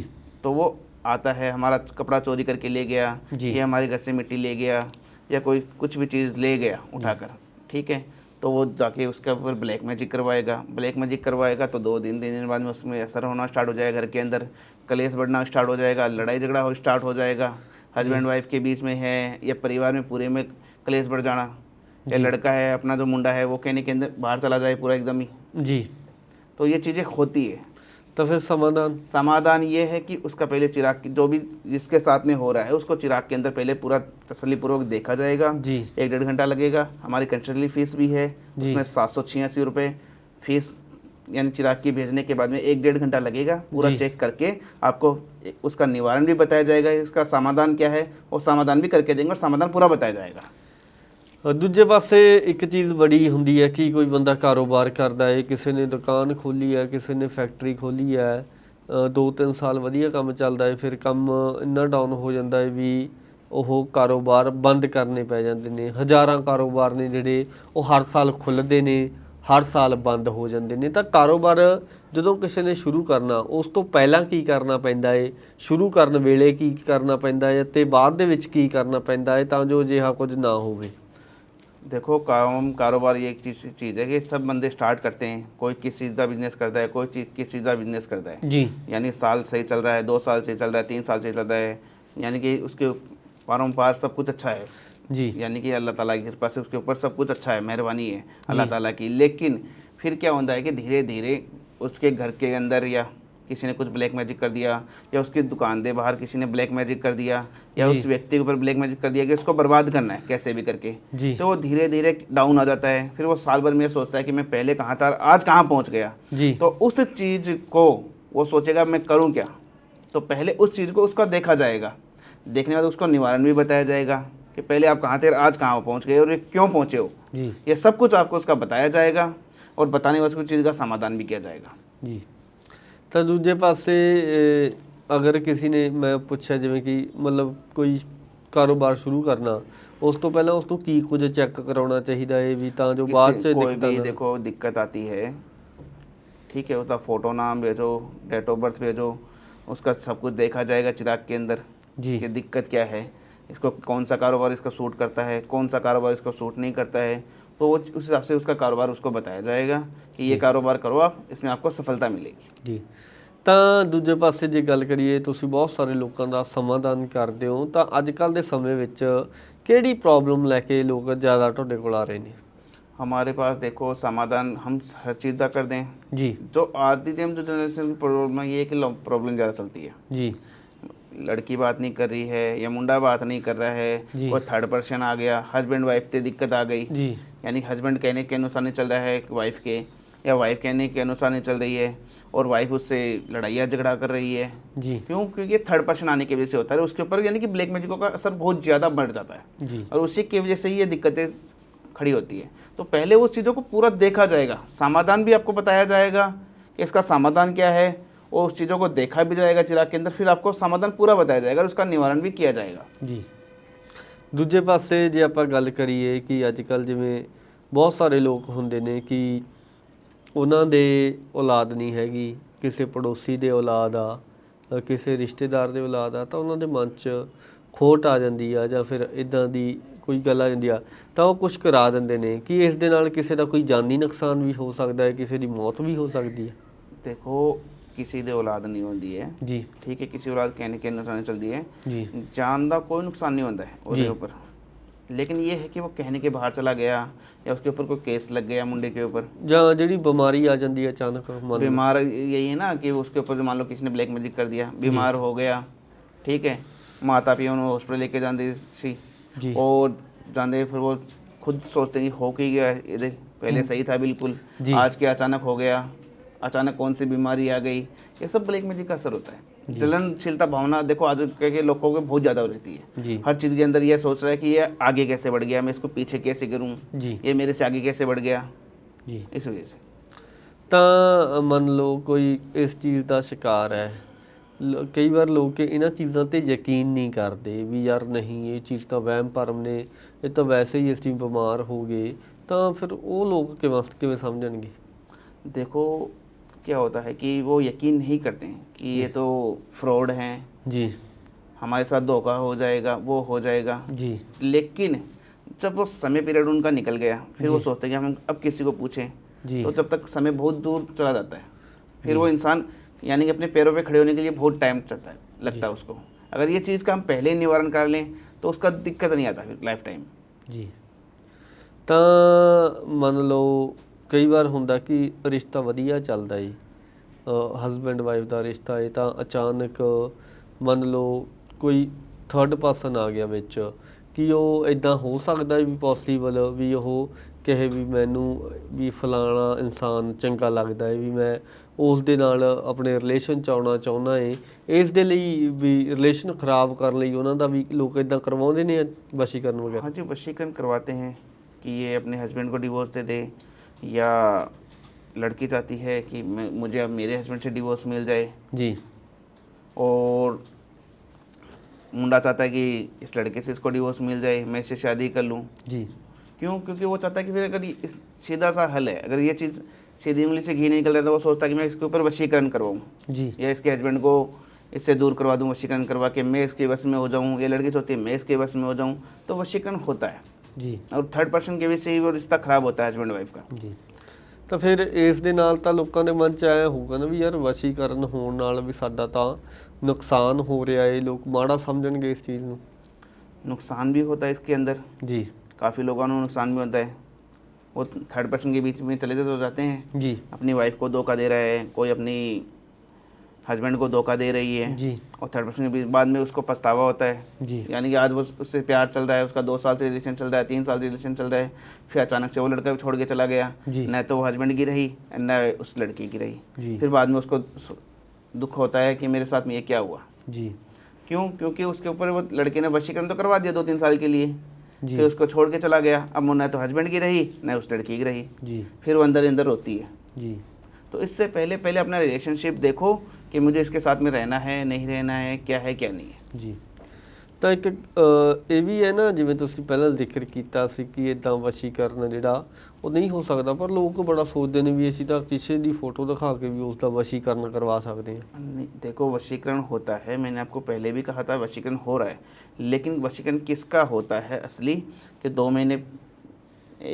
तो वो आता है, हमारा कपड़ा चोरी करके ले गया, जी ये हमारे घर से मिट्टी ले गया, या कोई कुछ भी चीज़ ले गया उठाकर, ठीक है, तो वो जाके उसके ऊपर ब्लैक मैजिक करवाएगा। ब्लैक मैजिक करवाएगा तो 2 दिन 3 दिन बाद में उसमें असर होना स्टार्ट हो जाएगा, घर के अंदर कलेश बढ़ना स्टार्ट हो जाएगा, लड़ाई झगड़ा हो स्टार्ट हो जाएगा, हस्बैंड वाइफ के बीच में है, या परिवार में पूरे में कलेश बढ़ जाना, या लड़का है अपना जो मुंडा है वो कहने के अंदर बाहर चला जाए पूरा एकदम ही। जी। तो ये चीज़ें होती है। तो फिर समाधान? समाधान ये है कि उसका पहले चिराग जो भी जिसके साथ में हो रहा है उसको चिराग के अंदर पहले पूरा तसल्लीपूर्वक देखा जाएगा। जी 1-1.5 घंटा लगेगा। हमारी कंसल्टेंसी फीस भी है, जी। उसमें 786 रुपये फीस, यानी चिराग की भेजने के बाद में 1-1.5 घंटा लगेगा। पूरा जी। चेक करके आपको उसका निवारण भी बताया जाएगा, इसका समाधान क्या है, और समाधान भी करके देंगे और समाधान पूरा बताया जाएगा। ਦੂਜੇ ਪਾਸੇ ਇੱਕ ਚੀਜ਼ ਬੜੀ ਹੁੰਦੀ ਹੈ ਕਿ ਕੋਈ ਬੰਦਾ ਕਾਰੋਬਾਰ ਕਰਦਾ ਹੈ, ਕਿਸੇ ਨੇ ਦੁਕਾਨ ਖੋਲ੍ਹੀ ਹੈ, ਕਿਸੇ ਨੇ ਫੈਕਟਰੀ ਖੋਲ੍ਹੀ ਹੈ, 2-3 ਸਾਲ ਵਧੀਆ ਕੰਮ ਚੱਲਦਾ ਹੈ, ਫਿਰ ਕੰਮ ਇੰਨਾ ਡਾਊਨ ਹੋ ਜਾਂਦਾ ਹੈ ਵੀ ਉਹ ਕਾਰੋਬਾਰ ਬੰਦ ਕਰਨੇ ਪੈ ਜਾਂਦੇ ਨੇ। ਹਜ਼ਾਰਾਂ ਕਾਰੋਬਾਰ ਨੇ ਜਿਹੜੇ ਉਹ ਹਰ ਸਾਲ ਖੁੱਲ੍ਹਦੇ ਨੇ, ਹਰ ਸਾਲ ਬੰਦ ਹੋ ਜਾਂਦੇ ਨੇ। ਤਾਂ ਕਾਰੋਬਾਰ ਜਦੋਂ ਕਿਸੇ ਨੇ ਸ਼ੁਰੂ ਕਰਨਾ ਉਸ ਤੋਂ ਪਹਿਲਾਂ ਕੀ ਕਰਨਾ ਪੈਂਦਾ ਹੈ, ਸ਼ੁਰੂ ਕਰਨ ਵੇਲੇ ਕੀ ਕਰਨਾ ਪੈਂਦਾ ਹੈ ਅਤੇ ਬਾਅਦ ਦੇ ਵਿੱਚ ਕੀ ਕਰਨਾ ਪੈਂਦਾ ਹੈ ਤਾਂ ਜੋ ਅਜਿਹਾ ਕੁਝ ਨਾ ਹੋਵੇ? देखो कारोबार ये एक चीज़ है कि सब बंदे स्टार्ट करते हैं, कोई किस चीज़ का बिजनेस करता है, कोई किस चीज़ का बिजनेस करता है। जी यानी साल सही चल रहा है, 2 साल से चल रहा है, 3 साल से चल रहा है, यानी कि उसके पारंपार सब कुछ अच्छा है, जी यानी कि अल्लाह ताला की कृपा से उसके ऊपर सब कुछ अच्छा है, मेहरबानी है अल्लाह ताला की। लेकिन फिर क्या होता है कि धीरे धीरे उसके घर के अंदर या किसी ने कुछ ब्लैक मैजिक कर दिया, या उसकी दुकान के बाहर किसी ने ब्लैक मैजिक कर दिया, या जी। उस व्यक्ति के ऊपर ब्लैक मैजिक कर दिया कि उसको बर्बाद करना है कैसे भी करके, जी तो वो धीरे धीरे डाउन आ जाता है। फिर वो साल भर में सोचता है कि मैं पहले कहाँ था, आज कहाँ पहुँच गया। जी तो उस चीज़ को वो सोचेगा मैं करूँ क्या, तो पहले उस चीज़ को उसका देखा जाएगा। देखने के बाद उसको निवारण भी बताया जाएगा कि पहले आप कहाँ थे, आज कहाँ पहुँच गए और ये क्यों पहुँचे हो। जी ये सब कुछ आपको उसका बताया जाएगा, और बताने के बाद उस चीज़ का समाधान भी किया जाएगा। ਜੀ। ਤਾਂ ਦੂਜੇ ਪਾਸੇ ਅਗਰ ਕਿਸੇ ਨੇ, ਮੈਂ ਪੁੱਛਿਆ ਜਿਵੇਂ ਕਿ ਮਤਲਬ ਕੋਈ ਕਾਰੋਬਾਰ ਸ਼ੁਰੂ ਕਰਨਾ, ਉਸ ਤੋਂ ਪਹਿਲਾਂ ਉਸ ਤੋਂ ਕੀ ਕੁਝ ਚੈੱਕ ਕਰਾਉਣਾ ਚਾਹੀਦਾ ਹੈ ਵੀ ਤਾਂ ਜੋ ਬਾਅਦ किसी 'ਚ कोई ਦਿੱਕਤਾਂ भी ਨਾ? देखो दिक्कत आती है, ठीक है, उसका फ़ोटो नाम भेजो, डेट ऑफ बर्थ भेजो, उसका सब कुछ देखा जाएगा चिराग के अंदर जी कि दिक्कत क्या है, इसको कौन सा कारोबार इसका सूट करता है, कौन सा कारोबार इसको सूट नहीं करता है। तो वो उस हिसाब से उसका कारोबार उसको बताया जाएगा कि ये कारोबार करो आप, इसमें आपको सफलता मिलेगी। ਜੀ। ਤਾਂ ਦੂਜੇ ਪਾਸੇ ਜੇ ਗੱਲ ਕਰੀਏ, ਤੁਸੀਂ ਬਹੁਤ ਸਾਰੇ ਲੋਕਾਂ ਦਾ ਸਮਾਧਾਨ ਕਰਦੇ ਹੋ, ਤਾਂ ਅੱਜ ਕੱਲ੍ਹ ਦੇ ਸਮੇਂ ਵਿੱਚ ਕਿਹੜੀ ਪ੍ਰੋਬਲਮ ਲੈ ਕੇ ਲੋਕ ਜ਼ਿਆਦਾ ਤੁਹਾਡੇ ਕੋਲ ਆ ਰਹੇ ਨੇ? हमारे पास देखो समाधान हम हर चीज़ का कर दें। जी जो आज की टाइम जो जनरेशन की प्रॉब्लम है, ये है कि प्रॉब्लम ज़्यादा चलती है, जी लड़की बात नहीं कर रही है या मुंडा बात नहीं कर रहा है, जी। कोई थर्ड पर्सन आ गया, हस्बैंड वाइफ से दिक्कत आ गई, जी यानी हस्बैंड कहने के अनुसार नहीं चल रहा है वाइफ के, या वाइफ कहने के अनुसार नहीं चल रही है, और वाइफ उससे लड़ाइयाँ झगड़ा कर रही है। जी क्यों? क्योंकि थर्ड पर्सन आने की वजह से होता है उसके ऊपर, यानी कि ब्लैक मैजिकों का असर बहुत ज़्यादा बढ़ जाता है, जी और उसी की वजह से ही ये दिक्कतें खड़ी होती है। तो पहले उस चीज़ों को पूरा देखा जाएगा, समाधान भी आपको बताया जाएगा कि इसका समाधान क्या है, और उस चीज़ों को देखा भी जाएगा चिराग के अंदर, फिर आपको समाधान पूरा बताया जाएगा और उसका निवारण भी किया जाएगा। ਜੀ। ਦੂਜੇ ਪਾਸੇ ਜੇ ਆਪਾਂ ਗੱਲ ਕਰੀਏ ਕਿ ਅੱਜ ਕੱਲ੍ਹ ਜਿਵੇਂ ਬਹੁਤ ਸਾਰੇ ਲੋਕ ਹੁੰਦੇ ਨੇ ਕਿ ਉਹਨਾਂ ਦੇ ਔਲਾਦ ਨਹੀਂ ਹੈਗੀ, ਕਿਸੇ ਪੜੋਸੀ ਦੇ ਔਲਾਦ ਆ, ਕਿਸੇ ਰਿਸ਼ਤੇਦਾਰ ਦੇ ਔਲਾਦ ਆ, ਤਾਂ ਉਹਨਾਂ ਦੇ ਮਨ 'ਚ ਖੋਟ ਆ ਜਾਂਦੀ ਆ ਜਾਂ ਫਿਰ ਇੱਦਾਂ ਦੀ ਕੋਈ ਗੱਲ ਆ ਜਾਂਦੀ ਆ, ਤਾਂ ਉਹ ਕੁਛ ਕਰਾ ਦਿੰਦੇ ਨੇ। ਕਿ ਇਸ ਦੇ ਨਾਲ ਕਿਸੇ ਦਾ ਕੋਈ ਜਾਨੀ ਨੁਕਸਾਨ ਵੀ ਹੋ ਸਕਦਾ ਹੈ, ਕਿਸੇ ਦੀ ਮੌਤ ਵੀ ਹੋ ਸਕਦੀ ਹੈ? देखो किसी दे औलाद नहीं होती है, जी ठीक है, किसी औलाद कहने के अनुसार नहीं चलती है, जी जान का कोई नुकसान नहीं होता है जी। उसके ऊपर। लेकिन ये है कि वो कहने के बाहर चला गया, या उसके ऊपर कोई केस लग गया मुंडे के ऊपर, ਜਾਂ ਜਿਹੜੀ ਬਿਮਾਰੀ ਆ ਜਾਂਦੀ ਹੈ अचानक मन में? बीमार यही है ना कि उसके ऊपर मान लो किसी ने ब्लैक मैजिक कर दिया, बीमार हो गया, ठीक है, माता पिता उन्हें हॉस्पिटल लेके जाते सी, जी और जाते फिर वो खुद सोचते हैं हो के गया ये देख, पहले सही था बिल्कुल, जी। आज के अचानक हो गया, अचानक कौन सी बीमारी आ गई, ये सब ब्लैक मैजिक का असर होता है। जलनशीलता भावना देखो आज के लोगों को बहुत ज़्यादा रहती है, जी हर चीज़ के अंदर ये सोच रहा है कि ये आगे कैसे बढ़ गया, मैं इसको पीछे कैसे करूँ, जी ये मेरे से आगे कैसे बढ़ गया, जी। इस वजह से। ਤਾਂ ਮੰਨ ਲਓ ਕੋਈ ਇਸ ਚੀਜ਼ ਦਾ ਸ਼ਿਕਾਰ ਹੈ, ਕਈ ਵਾਰ ਲੋਕ ਇਹਨਾਂ ਚੀਜ਼ਾਂ ਤੇ ਯਕੀਨ ਨਹੀਂ ਕਰਦੇ ਵੀ ਯਾਰ ਨਹੀਂ ਇਹ ਚੀਜ਼ ਤਾਂ ਵਹਿਮ ਭਰਮ ਨੇ, ਇਹ ਤਾਂ ਵੈਸੇ ਹੀ ਅਸੀਂ ਬਿਮਾਰ ਹੋ ਗਏ, ਤਾਂ ਫਿਰ ਉਹ ਲੋਕ ਕਿਵੇਂ ਸਮਝਣਗੇ? देखो क्या होता है कि वो यकीन नहीं करते हैं कि ये तो फ्रॉड हैं, जी हमारे साथ धोखा हो जाएगा, वो हो जाएगा। जी लेकिन जब वो समय पीरियड उनका निकल गया, फिर वो जी सोचते हैं कि हम अब किसी को पूछें, जी तो जब तक समय बहुत दूर चला जाता है, फिर जी वो इंसान यानी कि अपने पैरों पे खड़े होने के लिए बहुत टाइम चलता है, लगता है जी उसको। अगर ये चीज़ का हम पहले ही निवारण कर लें तो उसका दिक्कत नहीं आता फिर लाइफ टाइम। ਜੀ ਤਾਂ ਮੰਨ ਲਓ ਕਈ ਵਾਰ ਹੁੰਦਾ ਕਿ ਰਿਸ਼ਤਾ ਵਧੀਆ ਚੱਲਦਾ ਏ, ਹਸਬੈਂਡ ਵਾਈਫ ਦਾ ਰਿਸ਼ਤਾ ਏ, ਤਾਂ ਅਚਾਨਕ ਮੰਨ ਲਓ ਕੋਈ ਥਰਡ ਪਰਸਨ ਆ ਗਿਆ ਵਿੱਚ, ਕਿ ਉਹ ਇਦਾਂ ਹੋ ਸਕਦਾ ਵੀ ਪੋਸੀਬਲ ਵੀ ਉਹ ਕਹੇ ਵੀ ਮੈਨੂੰ ਵੀ ਫਲਾਣਾ ਇਨਸਾਨ ਚੰਗਾ ਲੱਗਦਾ ਹੈ, ਵੀ ਮੈਂ ਉਸ ਦੇ ਨਾਲ ਆਪਣੇ ਰਿਲੇਸ਼ਨ 'ਚ ਆਉਣਾ ਚਾਹੁੰਦਾ ਏ, ਇਸ ਦੇ ਲਈ ਵੀ ਰਿਲੇਸ਼ਨ ਖਰਾਬ ਕਰਨ ਲਈ ਉਹਨਾਂ ਦਾ ਵੀ ਲੋਕ ਇਦਾਂ ਕਰਵਾਉਂਦੇ ਨੇ ਵਸ਼ੀਕਰਨ ਵਗੈਰਾ? हाँ जी, वशीकरण करवाते हैं कि ये अपने हस्बैंड को डिवोर्स दे दे, या लड़की चाहती है कि मुझे अब मेरे हस्बैंड से डिवोर्स मिल जाए, जी और मुंडा चाहता है कि इस लड़के से इसको डिवोर्स मिल जाए, मैं इससे शादी कर लूँ। जी क्यों? क्योंकि वो चाहता है कि फिर अगर इस सीधा सा हल है, अगर ये चीज़ सीधी उंगली से घी नहीं निकल रहा है, तो वो सोचता है कि मैं इसके ऊपर वशीकरण करवाऊँ जी या इसके हस्बैंड को इससे दूर करवा दूँ, वशीकरण करवा के मैं इसके बस में हो जाऊँ, या लड़की सोचती है मैं इसके बस में हो जाऊँ, तो वशीकरण होता है। जी और थर्ड पर्सन के वजह से ही वो रिश्ता खराब होता है हस्बैंड वाइफ का। ਜੀ ਤਾਂ ਫਿਰ ਇਸ ਦੇ ਨਾਲ ਤਾਂ ਲੋਕਾਂ ਦੇ ਮਨ 'ਚ ਆਇਆ ਹੋਊਗਾ ਨਾ ਵੀ ਯਾਰ ਵਸ਼ੀਕਰਨ ਹੋਣ ਨਾਲ ਵੀ ਸਾਡਾ ਤਾਂ ਨੁਕਸਾਨ ਹੋ ਰਿਹਾ ਏ, ਲੋਕ ਮਾੜਾ ਸਮਝਣਗੇ ਇਸ ਚੀਜ਼ ਨੂੰ। नुकसान भी होता है इसके अंदर, ਜੀ काफ़ी लोगों को नुकसान भी होता है। वो थर्ड पर्सन के बीच में चले तो जाते हैं, ਜੀ अपनी वाइफ को धोखा दे रहा है, कोई अपनी हस्बैंड को धोखा दे रही है, ਜੀ और थर्ड पर्सन के बीच बाद में उसको पछतावा होता है। ਜੀ यानी कि आज वो उससे प्यार चल रहा है, उसका 2 साल से रिलेशन चल रहा है, 3 साल से रिलेशन चल रहा है, फिर अचानक से वो लड़का भी छोड़ के चला गया, जी न तो वो हस्बैंड की रही न उस लड़की की रही। जी फिर बाद में उसको दुख होता है कि मेरे साथ में ये क्या हुआ। ਜੀ क्यों? क्योंकि उसके ऊपर वो लड़के ने वशीकरण तो करवा दिया 2-3 साल के लिए, जी फिर उसको छोड़ के चला गया। अब वो न तो हस्बैंड की रही न उस लड़की की रही, जी फिर वो अंदर अंदर रोती है। जी तो इससे पहले पहले अपना रिलेशनशिप देखो कि मुझे इसके साथ में रहना है नहीं रहना है, क्या है क्या नहीं है। ਜੀ ਤਾਂ ਇੱਕ ਇਹ ਵੀ ਹੈ ਨਾ, ਜਿਵੇਂ ਤੁਸੀਂ ਪਹਿਲਾਂ ਜ਼ਿਕਰ ਕੀਤਾ ਸੀ ਕਿ ਇਦਾਂ ਵਸ਼ੀਕਰਨ ਜਿਹੜਾ ਉਹ ਨਹੀਂ ਹੋ ਸਕਦਾ, ਪਰ ਲੋਕ ਬੜਾ ਸੋਚਦੇ ਨੇ ਵੀ ਅਸੀਂ ਤਾਂ ਕਿਸੇ ਦੀ ਫੋਟੋ ਦਿਖਾ ਕੇ ਵੀ ਉਸ ਦਾ ਵਸ਼ੀਕਰਨ ਕਰਵਾ ਸਕਦੇ ਹਾਂ। नहीं, देखो वशीकरण होता है, मैंने आपको पहले भी कहा था वशीकरण हो रहा है, लेकिन वशीकरण किसका होता है असली? कि 2 महीने,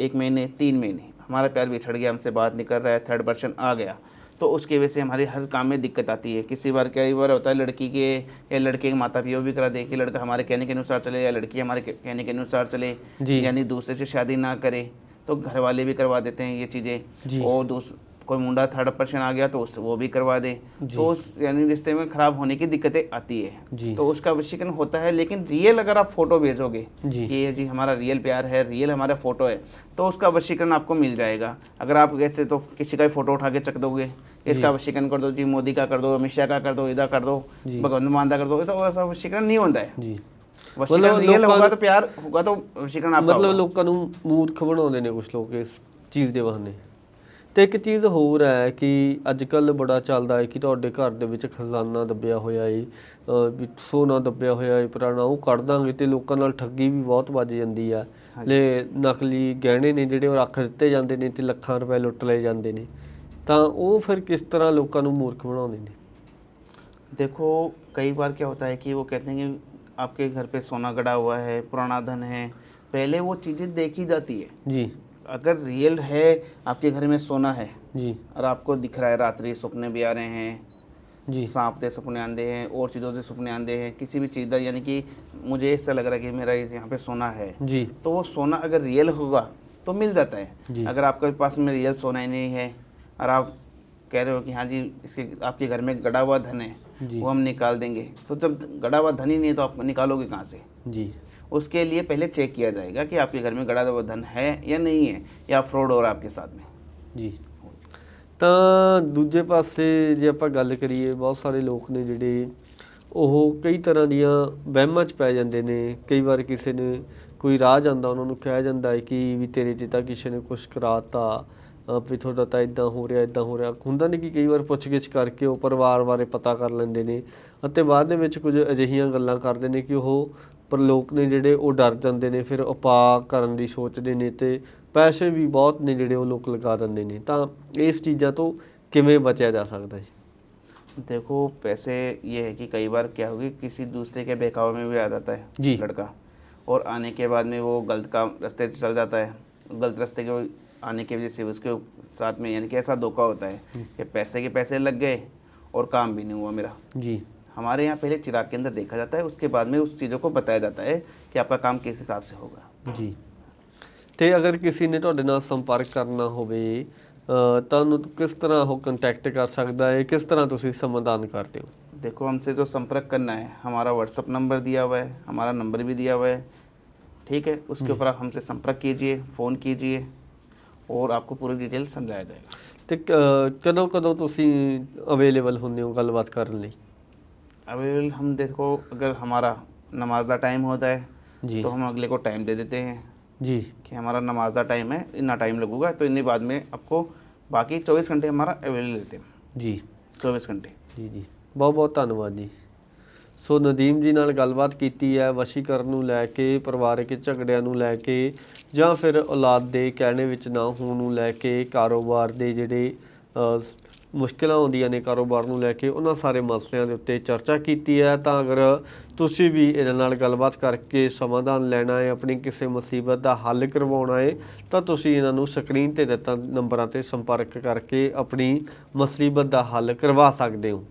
1 महीने, 3 महीने हमारा प्यार बिछड़ गया, हमसे बात नहीं कर रहा है, थर्ड पर्सन आ गया, तो उसकी वजह से हमारे हर काम में दिक्कत आती है। किसी बार कई बार होता है लड़की के या लड़के के माता पिता भी करा दे कि लड़का हमारे कहने के अनुसार चले या लड़की हमारे कहने के अनुसार चले, जी यानी दूसरे से शादी ना करे, तो घर वाले भी करवा देते हैं ये जी। चीज़ें। और कोई मुंडा थर्ड पर्सन आ गया तो उससे वो भी करवा दे, जी। तो उस यानी रिश्ते में ख़राब होने की दिक्कतें आती है, जी तो उसका वशीकरण होता है। लेकिन रियल अगर आप फ़ोटो भेजोगे जी कि ये जी हमारा रियल प्यार है, रियल हमारा फ़ोटो है, तो उसका वशीकरण आपको मिल जाएगा। अगर आप ऐसे तो किसी का ही फ़ोटो उठा के चक दोगे, इसका वशीकरण कर दो जी, मोदी का कर दो, अमित शाह का कर दो, इधर कर दो, जी। भगवंत मान का कर दो, तो ऐसा वशीकरण नहीं होता है। ਜੀ वशीकरण मतलब रियल लोगों होगा का- तो प्यार होगा, तो वशीकरण आपका ਮਤਲਬ होगा। ਲੋਕਾਂ ਨੂੰ ਮੂਰਖ ਬਣਾਉਂਦੇ ਨੇ ਕੁਝ ਲੋਕ ਇਸ ਚੀਜ਼ ਦੇ ਬਹਾਨੇ। ਤੇ ਇੱਕ ਚੀਜ਼ ਹੋਰ ਹੈ ਕਿ ਅੱਜ ਕੱਲ੍ਹ ਬੜਾ ਚੱਲਦਾ ਹੈ ਕਿ ਤੁਹਾਡੇ ਘਰ ਦੇ ਵਿੱਚ ਖਜ਼ਾਨਾ ਦੱਬਿਆ ਹੋਇਆ ਏ, ਵੀ ਸੋਨਾ ਦੱਬਿਆ ਹੋਇਆ ਏ ਪੁਰਾਣਾ, ਉਹ ਕੱਢ ਦਾਂਗੇ, ਤੇ ਲੋਕਾਂ ਨਾਲ ਠੱਗੀ ਵੀ ਬਹੁਤ ਵੱਜ ਜਾਂਦੀ ਆ। ਲੈ ਨਕਲੀ ਗਹਿਣੇ ਨੇ ਜਿਹੜੇ ਉਹ ਰੱਖ ਦਿੱਤੇ ਜਾਂਦੇ ਨੇ ਤੇ ਲੱਖਾਂ ਰੁਪਏ ਲੁੱਟ ਲਏ ਜਾਂਦੇ ਨੇ, ਤਾਂ ਉਹ ਫਿਰ ਕਿਸ ਤਰ੍ਹਾਂ ਲੋਕਾਂ ਨੂੰ ਮੂਰਖ ਬਣਾਉਂਦੇ ਨੇ? देखो कई बार क्या होता है कि वो कहते हैं कि आपके घर पे सोना गड़ा हुआ है, पुराना धन है, पहले वो चीज़ें देखी जाती है। जी अगर रियल है, आपके घर में सोना है जी और आपको दिख रहा है, रात्रि सपने भी आ रहे हैं, जी सांप के सपने आते हैं और चीज़ों के सपने आते हैं, किसी भी चीज़ का, यानी कि मुझे ऐसा लग रहा है कि मेरा यहाँ पे सोना है, जी तो वो सोना अगर रियल होगा तो मिल जाता जी। है। अगर आपके पास में रियल सोना ही नहीं है और आप कह रहे हो कि हाँ जी इसके आपके घर में गड़ा हुआ धन है, जी वो हम निकाल देंगे, तो जब गड़ा हुआ धन ही नहीं है तो आप निकालोगे कहाँ से? जी उसके लिए पहले चेक किया जाएगा कि आपके घर में गड़ा हुआ धन है या नहीं है, या फ्रॉड हो रहा है आपके साथ में। ਜੀ ਤਾਂ ਦੂਜੇ ਪਾਸੇ ਜੇ ਆਪਾਂ ਗੱਲ ਕਰੀਏ, ਬਹੁਤ ਸਾਰੇ ਲੋਕ ਨੇ ਜਿਹੜੇ ਉਹ ਕਈ ਤਰ੍ਹਾਂ ਦੀਆਂ ਵਹਿਮਾਂ 'ਚ ਪੈ ਜਾਂਦੇ ਨੇ। ਕਈ ਵਾਰ ਕਿਸੇ ਨੇ ਕੋਈ ਰਾਹ ਜਾਂਦਾ, ਉਹਨਾਂ ਨੂੰ ਕਿਹਾ ਜਾਂਦਾ ਹੈ ਕਿ ਵੀ ਤੇਰੇ 'ਤੇ ਤਾਂ ਕਿਸੇ ਨੇ ਕੁਛ ਕਰਾਤਾ, ਵੀ ਤੁਹਾਡਾ ਤਾਂ ਇੱਦਾਂ ਹੋ ਰਿਹਾ ਇੱਦਾਂ ਹੋ ਰਿਹਾ। ਹੁੰਦਾ ਨਹੀਂ ਕਿ ਕਈ ਵਾਰ ਪੁੱਛ-ਗਿੱਛ ਕਰਕੇ ਉਹ ਪਰਿਵਾਰ ਬਾਰੇ ਪਤਾ ਕਰ ਲੈਂਦੇ ਨੇ ਅਤੇ ਬਾਅਦ ਦੇ ਵਿੱਚ ਕੁਝ ਅਜਿਹੀਆਂ ਗੱਲਾਂ ਕਰਦੇ ਨੇ ਕਿ ਉਹ ਪਰ ਲੋਕ ਨੇ ਜਿਹੜੇ ਉਹ ਡਰ ਜਾਂਦੇ ਨੇ, ਫਿਰ ਉਪਾਅ ਕਰਨ ਦੀ ਸੋਚਦੇ ਨੇ ਅਤੇ ਪੈਸੇ ਵੀ ਬਹੁਤ ਨੇ ਜਿਹੜੇ ਉਹ ਲੋਕ ਲਗਾ ਦਿੰਦੇ ਨੇ, ਤਾਂ ਇਸ ਚੀਜ਼ਾਂ ਤੋਂ ਕਿਵੇਂ ਬਚਿਆ ਜਾ ਸਕਦਾ ਜੀ? देखो पैसे ये है कि कई बार क्या होगी, किसी दूसरे के बहकावे में भी आ जाता जी। है लड़का, और आने के बाद में वो गलत काम रास्ते से चल जाता है। गलत रास्ते के आने की वजह से उसके साथ में यानी कि ऐसा धोखा होता है कि पैसे के पैसे लग गए और काम भी नहीं हुआ मेरा। जी हमारे यहाँ पहले चिराग के अंदर देखा जाता है, उसके बाद में उस चीज़ों को बताया जाता है कि आपका काम किस हिसाब से होगा। ਜੀ। ਤੇ ਅਗਰ ਕਿਸੇ ਨੇ ਤੁਹਾਡੇ ਨਾਲ ਸੰਪਰਕ ਕਰਨਾ ਹੋਵੇ ਤੁਹਾਨੂੰ ਕਿਸ ਤਰ੍ਹਾਂ ਉਹ ਕੰਟੈਕਟ ਕਰ ਸਕਦਾ ਹੈ, ਕਿਸ ਤਰ੍ਹਾਂ ਤੁਸੀਂ ਸਮਾਧਾਨ ਕਰਦੇ ਹੋ? देखो हमसे जो संपर्क करना है, हमारा व्हाट्सअप नंबर दिया हुआ है, हमारा नंबर भी दिया हुआ है, ठीक है। उसके ऊपर आप हमसे संपर्क कीजिए, फ़ोन कीजिए और आपको पूरी डिटेल समझाया जाएगा। ਤੇ ਕਦੋਂ ਕਦੋਂ ਤੁਸੀਂ ਅਵੇਲੇਬਲ ਹੁੰਦੇ ਹੋ ਗੱਲਬਾਤ ਕਰਨ ਲਈ? अवेलेबल हम देखो, अगर हमारा नमाज का टाइम होता है जी तो हम अगले को टाइम दे देते हैं जी कि हमारा नमाज का टाइम है, इतना टाइम लगेगा, तो इतनी बाद में आपको बाकी 24 घंटे हमारा अवेलेबल रहते हैं, जी 24 घंटे। ਜੀ ਜੀ, ਬਹੁਤ ਬਹੁਤ ਧੰਨਵਾਦ ਜੀ। ਸੋ ਨਦੀਮ ਜੀ ਨਾਲ ਗੱਲਬਾਤ ਕੀਤੀ ਹੈ ਵਸ਼ੀਕਰਨ ਨੂੰ ਲੈ ਕੇ, ਪਰਿਵਾਰਕ ਝਗੜਿਆਂ ਨੂੰ ਲੈ ਕੇ, ਜਾਂ ਫਿਰ ਔਲਾਦ ਦੇ ਕਹਿਣੇ ਵਿੱਚ ਨਾ ਹੋਣ ਨੂੰ ਲੈ ਕੇ, ਕਾਰੋਬਾਰ ਦੇ ਜਿਹੜੇ ਮੁਸ਼ਕਿਲਾਂ ਆਉਂਦੀਆਂ ਨੇ ਕਾਰੋਬਾਰ ਨੂੰ ਲੈ ਕੇ, ਉਹਨਾਂ ਸਾਰੇ ਮਸਲਿਆਂ ਦੇ ਉੱਤੇ ਚਰਚਾ ਕੀਤੀ ਹੈ। ਤਾਂ ਅਗਰ ਤੁਸੀਂ ਵੀ ਇਹਨਾਂ ਨਾਲ ਗੱਲਬਾਤ ਕਰਕੇ ਸਮਾਧਾਨ ਲੈਣਾ ਹੈ, ਆਪਣੀ ਕਿਸੇ ਮੁਸੀਬਤ ਦਾ ਹੱਲ ਕਰਵਾਉਣਾ ਹੈ, ਤਾਂ ਤੁਸੀਂ ਇਹਨਾਂ ਨੂੰ ਸਕਰੀਨ 'ਤੇ ਦਿੱਤਾ ਨੰਬਰਾਂ 'ਤੇ ਸੰਪਰਕ ਕਰਕੇ ਆਪਣੀ ਮੁਸੀਬਤ ਦਾ ਹੱਲ ਕਰਵਾ ਸਕਦੇ ਹੋ।